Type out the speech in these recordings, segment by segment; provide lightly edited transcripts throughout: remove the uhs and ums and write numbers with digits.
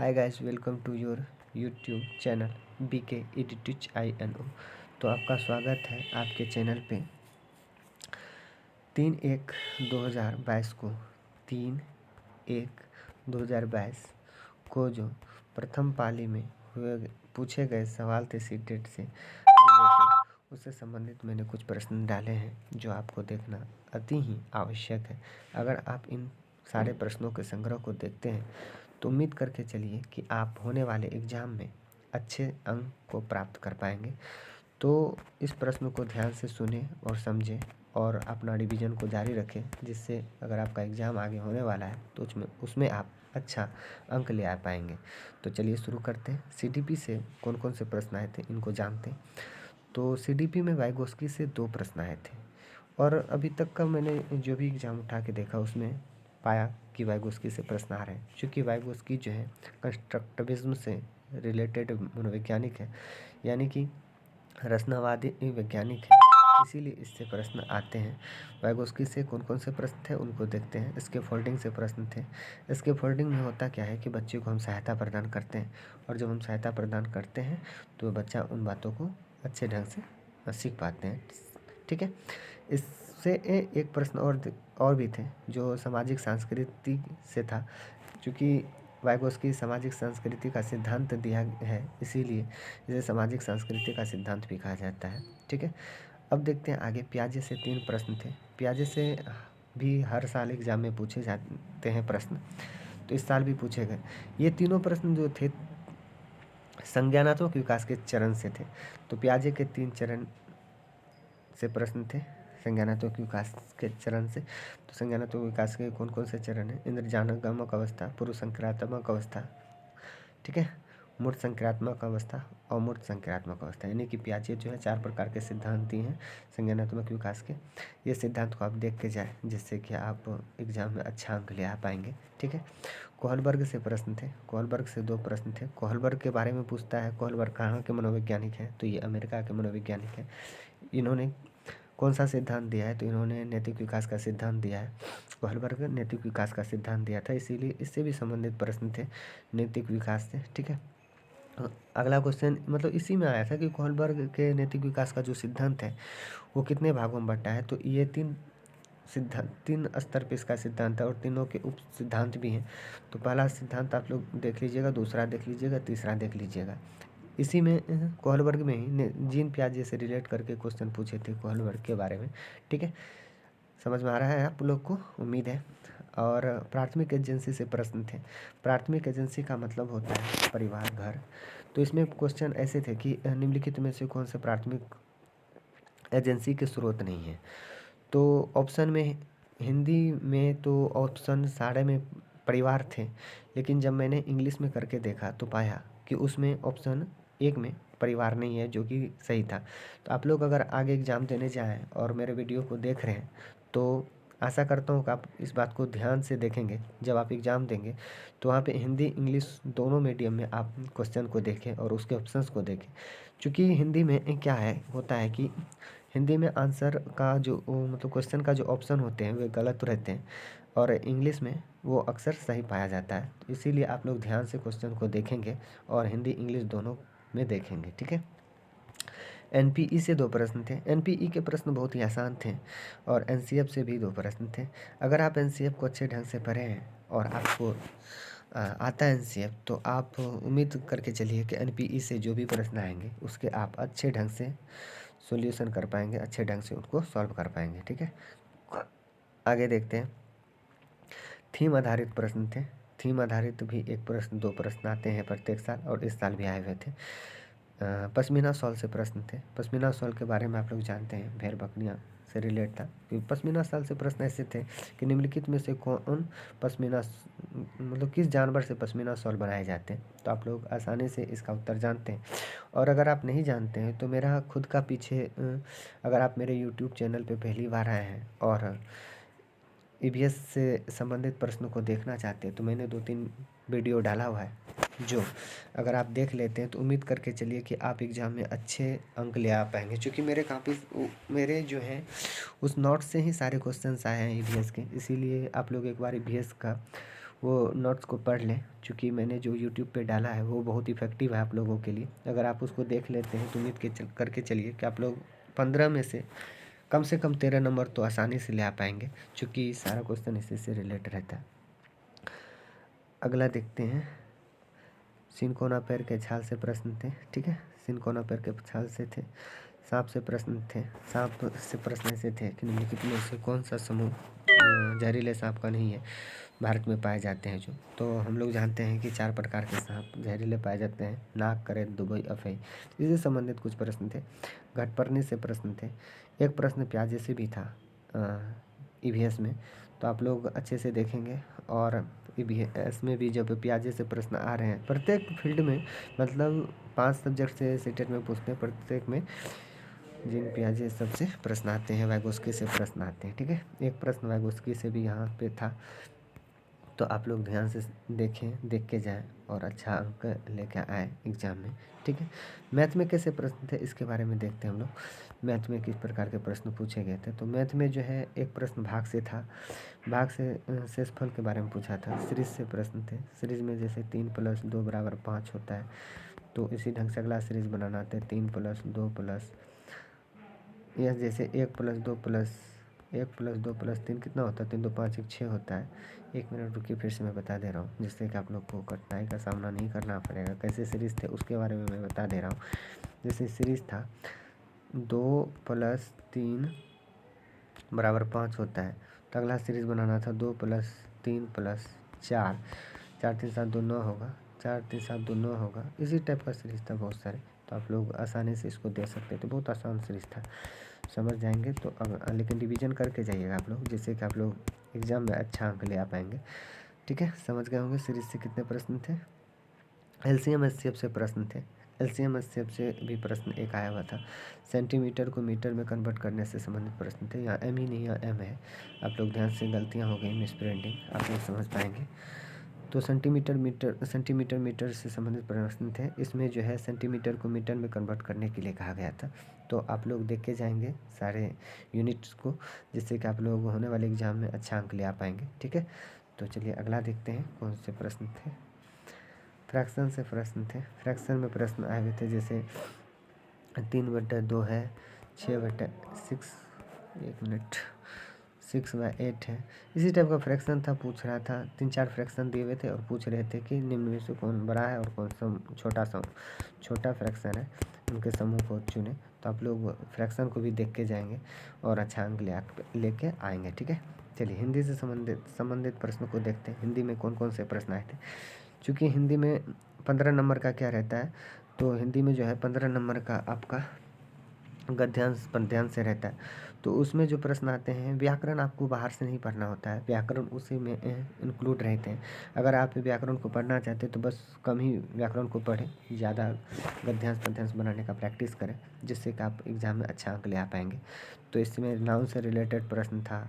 Hi guys, welcome to your YouTube channel BK EdTech INO। तो आपका स्वागत है आपके चैनल पे। 3/1/2022 को 3/1/2022 को जो प्रथम पाली में हुए पूछे गए सवाल थे सीटेट से रिलेटेड, उससे संबंधित मैंने कुछ प्रश्न डाले हैं जो आपको देखना अति ही आवश्यक है। अगर आप इन सारे प्रश्नों के संग्रह को देखते हैं तो उम्मीद करके चलिए कि आप होने वाले एग्ज़ाम में अच्छे अंक को प्राप्त कर पाएंगे। तो इस प्रश्न को ध्यान से सुने और समझें और अपना रिवीजन को जारी रखें, जिससे अगर आपका एग्ज़ाम आगे होने वाला है तो उसमें आप अच्छा अंक ले आ पाएंगे। तो चलिए शुरू करते हैं। CDP से कौन कौन से प्रश्न आए थे इनको जानते हैं। तो CDP में वाइगोस्की से 2 प्रश्न आए थे और अभी तक का मैंने जो भी एग्ज़ाम उठा के देखा उसमें पाया कि वाइगोस्की से प्रश्न आ रहे हैं। चूँकि वाइगोस्की जो है कंस्ट्रक्टिविज्म से रिलेटेड मनोवैज्ञानिक है, यानी कि रचनावादी वैज्ञानिक है, इसीलिए इससे प्रश्न आते हैं। वाइगोस्की से कौन कौन से प्रश्न थे उनको देखते हैं। इसके फोल्डिंग से प्रश्न थे। इसके फोल्डिंग में होता क्या है कि बच्चे को हम सहायता प्रदान करते हैं और जब हम सहायता प्रदान करते हैं तो बच्चा उन बातों को अच्छे ढंग से सीख पाते हैं। ठीक है। इससे एक प्रश्न और भी थे जो सामाजिक सांस्कृतिक से था। चूँकि वाइगोस्की सामाजिक संस्कृति का सिद्धांत दिया है, इसीलिए इसे सामाजिक संस्कृति का सिद्धांत भी कहा जाता है। ठीक है। अब देखते हैं आगे। पियाजे से 3 प्रश्न थे। पियाजे से भी हर साल एग्जाम में पूछे जाते हैं प्रश्न, तो इस साल भी पूछे गए। ये तीनों प्रश्न जो थे संज्ञानात्मक विकास के चरण से थे। तो पियाजे के 3 चरण से प्रश्न थे संज्ञानात्मक विकास के चरण से। तो संज्ञानात्मक विकास के कौन कौन से चरण हैं? इंद्रजानात्मक अवस्था, पूर्व संक्रात्मक अवस्था, ठीक है, मूर्त संक्रात्मक अवस्था और मूर्त संक्रात्मक अवस्था। यानी कि पियाजे जो है 4 प्रकार के सिद्धांत दिए हैं संज्ञानात्मक विकास के। ये सिद्धांत को आप देख के जाएँ, जिससे कि आप एग्जाम में अच्छा अंक ले आ पाएंगे। ठीक है। कोहलबर्ग से प्रश्न थे। कोहलबर्ग से 2 प्रश्न थे। कोहलबर्ग के बारे में पूछता है। कोहलबर्ग कहाँ के मनोवैज्ञानिक हैं? तो ये अमेरिका के मनोवैज्ञानिक हैं। इन्होंने कौन सा सिद्धांत दिया है? तो इन्होंने नैतिक विकास का सिद्धांत दिया है। कोहलबर्ग नैतिक विकास का सिद्धांत दिया था, इसीलिए इससे भी संबंधित प्रश्न थे नैतिक विकास से। ठीक है। अगला क्वेश्चन मतलब इसी में आया था कि कोहलबर्ग के नैतिक विकास का जो सिद्धांत है वो कितने भागों में बंटा है? तो ये 3 स्तर पे इसका सिद्धांत है और तीनों के उप सिद्धांत भी हैं। तो पहला सिद्धांत आप लोग देख लीजिएगा, दूसरा देख लीजिएगा, तीसरा देख लीजिएगा। इसी में कोहलबर्ग में ही जीन पियाजे से रिलेट करके क्वेश्चन पूछे थे कोहलबर्ग के बारे में। ठीक है। समझ में आ रहा है आप लोग को, उम्मीद है। और प्राथमिक एजेंसी से प्रश्न थे। प्राथमिक एजेंसी का मतलब होता है परिवार, घर। तो इसमें क्वेश्चन ऐसे थे कि निम्नलिखित में से कौन से प्राथमिक एजेंसी के स्रोत नहीं है? तो ऑप्शन में हिंदी में तो ऑप्शन सारे में परिवार थे, लेकिन जब मैंने इंग्लिश में करके देखा तो पाया कि उसमें ऑप्शन 1 में परिवार नहीं है, जो कि सही था। तो आप लोग अगर आगे एग्ज़ाम देने जाएँ और मेरे वीडियो को देख रहे हैं तो आशा करता हूँ कि आप इस बात को ध्यान से देखेंगे। जब आप एग्ज़ाम देंगे तो वहाँ पे हिंदी इंग्लिश दोनों मीडियम में आप क्वेश्चन को देखें और उसके ऑप्शंस को देखें। क्योंकि हिंदी में क्या है होता है कि हिंदी में आंसर का जो मतलब क्वेश्चन का जो ऑप्शन होते हैं वे गलत रहते हैं और इंग्लिश में वो अक्सर सही पाया जाता है। तो इसीलिए आप लोग ध्यान से क्वेश्चन को देखेंगे और हिंदी इंग्लिश दोनों में देखेंगे। ठीक है। NPE से 2 प्रश्न थे। NPE के प्रश्न बहुत ही आसान थे और NCF से भी 2 प्रश्न थे। अगर आप NCF को अच्छे ढंग से पढ़े हैं और आपको आता है NCF, तो आप उम्मीद करके चलिए कि NPE से जो भी प्रश्न आएंगे उसके आप अच्छे ढंग से सॉल्यूशन कर पाएंगे, अच्छे ढंग से उनको सॉल्व कर पाएंगे। ठीक है। आगे देखते हैं। थीम आधारित प्रश्न थे। थीम आधारित भी 1 प्रश्न 2 प्रश्न आते हैं प्रत्येक साल और इस साल भी आए हुए थे। पश्मीना शॉल से प्रश्न थे। पश्मीना शॉल के बारे में आप लोग जानते हैं, भेड़ बकरियाँ से रिलेट था। क्योंकि पश्मीना शॉल से प्रश्न ऐसे थे कि निम्नलिखित में से कौन पश्मीना मतलब किस जानवर से पश्मीना शॉल बनाए जाते हैं? तो आप लोग आसानी से इसका उत्तर जानते हैं। और अगर आप नहीं जानते हैं तो मेरा खुद का पीछे अगर आप मेरे यूट्यूब चैनल पे पहली बार आए हैं और EVS से संबंधित प्रश्नों को देखना चाहते हैं तो मैंने 2-3 वीडियो डाला हुआ है, जो अगर आप देख लेते हैं तो उम्मीद करके चलिए कि आप एग्ज़ाम में अच्छे अंक ले आ पाएंगे। क्योंकि मेरे जो हैं उस नोट से ही सारे क्वेश्चंस आए हैं EVS के, इसीलिए आप लोग एक बार EVS का वो नोट्स को पढ़ लें, क्योंकि मैंने जो यूट्यूब पे डाला है वो बहुत इफ़ेक्टिव है आप लोगों के लिए। अगर आप उसको देख लेते हैं तो उम्मीद के करके चलिए कि आप लोग 15 में से कम 13 नंबर तो आसानी से ले आ पाएंगे, क्योंकि सारा क्वेश्चन इसी से रिलेट रहता है। अगला देखते हैं। सिनकोना पैर के छाल से प्रश्न थे, ठीक है। सिनकोना पैर के छाल से थे। सांप से प्रश्न थे। सांप से प्रश्न ऐसे थे कि निम्नलिखित में से कौन सा समूह जहरीले सांप का नहीं है, भारत में पाए जाते हैं जो। तो हम लोग जानते हैं कि 4 प्रकार के सांप जहरीले पाए जाते हैं, नाग, करेत, दुबई, अफई। इससे संबंधित कुछ प्रश्न थे। घटपर्णी से प्रश्न थे। एक प्रश्न प्याजे से भी था ईवीएस में, तो आप लोग अच्छे से देखेंगे। और ईवीएस में भी जब प्याजे से प्रश्न आ रहे हैं, प्रत्येक फील्ड में मतलब 5 सब्जेक्ट से सीटेट में पूछते हैं, प्रत्येक में जिन प्याजे सबसे प्रश्न आते हैं, वाइगोस्की से प्रश्न आते हैं, ठीक है। एक प्रश्न वाइगोस्की से भी यहाँ पे था, तो आप लोग ध्यान से देखें, देख के जाएं और अच्छा अंक लेके आए एग्ज़ाम में, ठीक है। मैथ में कैसे प्रश्न थे इसके बारे में देखते हैं हम लोग। मैथ में किस प्रकार के प्रश्न पूछे गए थे। तो मैथ में जो है एक प्रश्न भाग से था। भाग से शेषफल के बारे में पूछा था। सीरीज से प्रश्न थे। सीरीज में जैसे 3 + 2 = 5 होता है, तो इसी ढंग से अगला सीरीज बनाना आता है। 3 + 2 प्लस यह जैसे 1 + 2 + 3 कितना होता है, 3 × 2 = 5, 1 6 होता है। 1 मिनट रुकिए, फिर से मैं बता दे रहा हूँ, जिससे कि आप लोग को कठिनाई का सामना नहीं करना पड़ेगा। कैसे सीरीज थे उसके बारे में मैं बता दे रहा हूँ। जैसे सीरीज था 2 + 3 = 5 होता है, तो अगला सीरीज बनाना था 2 + 3 + 4, 4 3 7 2 9 होगा, 4 3 7 2 9 होगा। इसी टाइप का सीरीज था बहुत सारे, तो आप लोग आसानी से इसको दे सकते थे। बहुत आसान सीरीज था, समझ जाएंगे तो। लेकिन रिवीजन करके जाइएगा आप लोग, जिससे कि आप लोग एग्ज़ाम में अच्छा अंक ले आ पाएंगे, ठीक है। समझ गए होंगे सीरीज से कितने प्रश्न थे। एलसीएम एचसीएफ से प्रश्न थे। एलसीएम एचसीएफ से भी प्रश्न एक आया हुआ था। सेंटीमीटर को मीटर में कन्वर्ट करने से संबंधित प्रश्न थे। यहाँ एम ही नहीं, यहाँ एम है। आप लोग ध्यान से, गलतियाँ हो गई, मिस प्रिंटिंग, आप लोग समझ पाएंगे। तो सेंटीमीटर मीटर से संबंधित प्रश्न थे। इसमें जो है सेंटीमीटर को मीटर में कन्वर्ट करने के लिए कहा गया था। तो आप लोग देख के जाएंगे सारे यूनिट्स को, जिससे कि आप लोग होने वाले एग्ज़ाम में अच्छा अंक ले आ पाएंगे, ठीक है। तो चलिए अगला देखते हैं कौन से प्रश्न थे। फ्रैक्शन से प्रश्न थे। फ्रैक्शन में प्रश्न आए हुए थे, जैसे 3/2 है, 6/6, 1 मिनट, 6/8 है। इसी टाइप का फ्रैक्शन था, पूछ रहा था। 3-4 फ्रैक्शन दिए हुए थे और पूछ रहे थे कि निम्न में से कौन बड़ा है और कौन सा छोटा फ्रैक्शन है, उनके समूह को चुने। तो आप लोग फ्रैक्शन को भी देख के जाएंगे और अच्छा अंक लेके आएंगे, ठीक है। चलिए हिंदी से संबंधित प्रश्नों को देखते हैं। हिंदी में कौन कौन से प्रश्न आए थे। चूँकि हिंदी में 15 नंबर का क्या रहता है, तो हिंदी में जो है 15 नंबर का आपका गद्यांश पद्यांश से रहता है। तो उसमें जो प्रश्न आते हैं, व्याकरण आपको बाहर से नहीं पढ़ना होता है, व्याकरण उसी में इंक्लूड रहते हैं। अगर आप व्याकरण को पढ़ना चाहते हैं तो बस कम ही व्याकरण को पढ़ें, ज़्यादा गद्यांश पद्यांश बनाने का प्रैक्टिस करें, जिससे कि आप एग्ज़ाम में अच्छा अंक ले आ पाएंगे। तो इसमें नाउन से रिलेटेड प्रश्न था,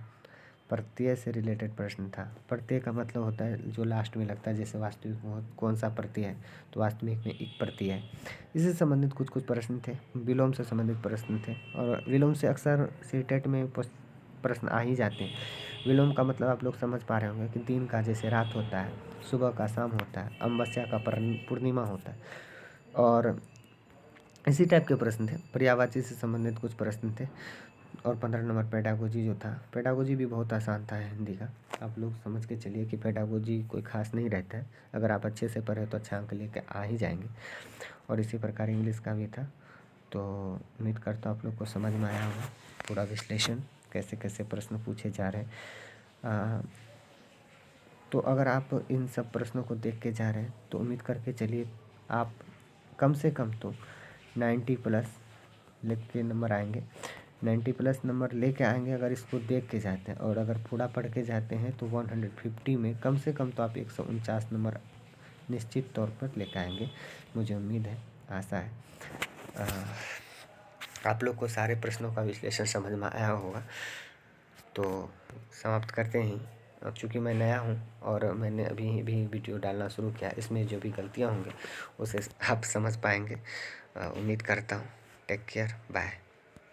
प्रत्यय से रिलेटेड प्रश्न था। प्रत्यय का मतलब होता है जो लास्ट में लगता है, जैसे वास्तविक में कौन सा प्रत्यय है, तो वास्तविक में एक प्रत्यय है। इससे संबंधित कुछ प्रश्न थे। विलोम से संबंधित प्रश्न थे, और विलोम से अक्सर सीटेट में प्रश्न आ ही जाते हैं। विलोम का मतलब आप लोग समझ पा रहे होंगे कि दिन का जैसे रात होता है, सुबह का शाम होता है, अमावस्या का पूर्णिमा होता है, और इसी टाइप के प्रश्न थे। पर्यायवाची से संबंधित कुछ प्रश्न थे। और 15 नंबर पेडागोजी जो था, पेडागोजी भी बहुत आसान था हिंदी का। आप लोग समझ के चलिए कि पेडागोजी कोई खास नहीं रहता है, अगर आप अच्छे से पढ़े तो अच्छा अंक लेके आ ही जाएंगे। और इसी प्रकार इंग्लिश का भी था। तो उम्मीद करता हूँ आप लोग को समझ में आया होगा पूरा विश्लेषण, कैसे कैसे प्रश्न पूछे जा रहे हैं। तो अगर आप इन सब प्रश्नों को देख के जा रहे हैं तो उम्मीद करके चलिए आप कम से कम तो 90+ लेके नंबर आएंगे। 90+ नंबर लेके आएंगे अगर इसको देख के जाते हैं, और अगर पूरा पढ़ के जाते हैं तो 150 में कम से कम तो आप 149 नंबर निश्चित तौर पर लेके आएंगे। मुझे उम्मीद है, आशा है आप लोग को सारे प्रश्नों का विश्लेषण समझ में आया होगा। तो समाप्त करते हैं। अब चूँकि मैं नया हूँ और मैंने अभी भी वीडियो डालना शुरू किया, इसमें जो भी गलतियाँ होंगी उसे आप समझ पाएंगे, उम्मीद करता हूँ। Take care, bye.